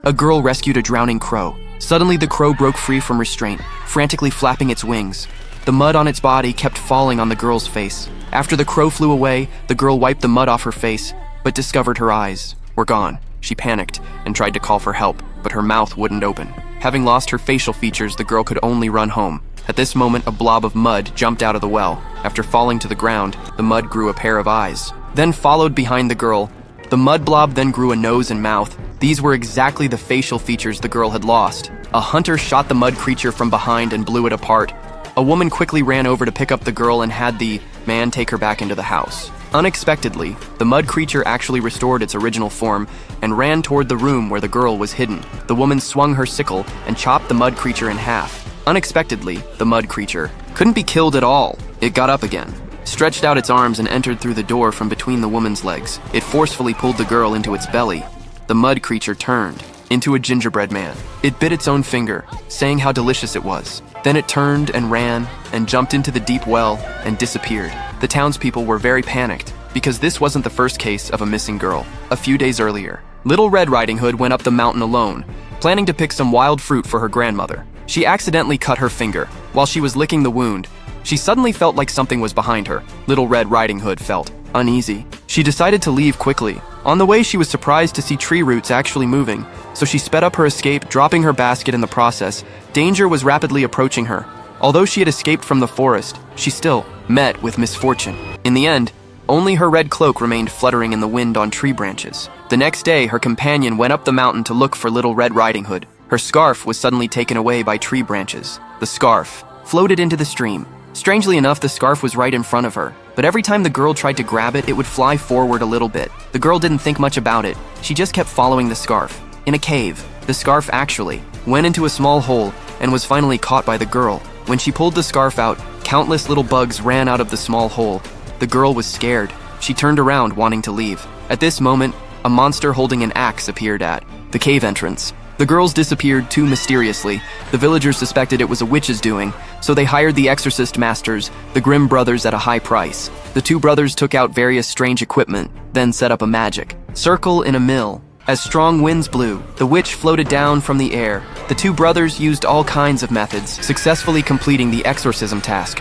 A girl rescued a drowning crow. Suddenly, the crow broke free from restraint, frantically flapping its wings. The mud on its body kept falling on the girl's face. After the crow flew away, the girl wiped the mud off her face, but discovered her eyes were gone. She panicked and tried to call for help, but her mouth wouldn't open. Having lost her facial features, the girl could only run home. At this moment, a blob of mud jumped out of the well. After falling to the ground, the mud grew a pair of eyes. Then followed behind the girl. The mud blob then grew a nose and mouth. These were exactly the facial features the girl had lost. A hunter shot the mud creature from behind and blew it apart. A woman quickly ran over to pick up the girl and had the man take her back into the house. Unexpectedly, the mud creature actually restored its original form and ran toward the room where the girl was hidden. The woman swung her sickle and chopped the mud creature in half. Unexpectedly, the mud creature couldn't be killed at all. It got up again, stretched out its arms and entered through the door from between the woman's legs. It forcefully pulled the girl into its belly. The mud creature turned into a gingerbread man. It bit its own finger, saying how delicious it was. Then it turned and ran and jumped into the deep well and disappeared. The townspeople were very panicked because this wasn't the first case of a missing girl. A few days earlier, Little Red Riding Hood went up the mountain alone, planning to pick some wild fruit for her grandmother. She accidentally cut her finger. While she was licking the wound, she suddenly felt like something was behind her. Little Red Riding Hood felt uneasy. She decided to leave quickly. On the way, she was surprised to see tree roots actually moving, so she sped up her escape, dropping her basket in the process. Danger was rapidly approaching her. Although she had escaped from the forest, she still met with misfortune. In the end, only her red cloak remained fluttering in the wind on tree branches. The next day, her companion went up the mountain to look for Little Red Riding Hood. Her scarf was suddenly taken away by tree branches. The scarf floated into the stream. Strangely enough, the scarf was right in front of her, but every time the girl tried to grab it, it would fly forward a little bit. The girl didn't think much about it. She just kept following the scarf. In a cave, the scarf actually went into a small hole and was finally caught by the girl. When she pulled the scarf out, countless little bugs ran out of the small hole. The girl was scared. She turned around, wanting to leave. At this moment, a monster holding an axe appeared at the cave entrance. The girls disappeared too mysteriously. The villagers suspected it was a witch's doing, so they hired the exorcist masters, the Grimm brothers, at a high price. The two brothers took out various strange equipment, then set up a magic circle in a mill. As strong winds blew, the witch floated down from the air. The two brothers used all kinds of methods, successfully completing the exorcism task.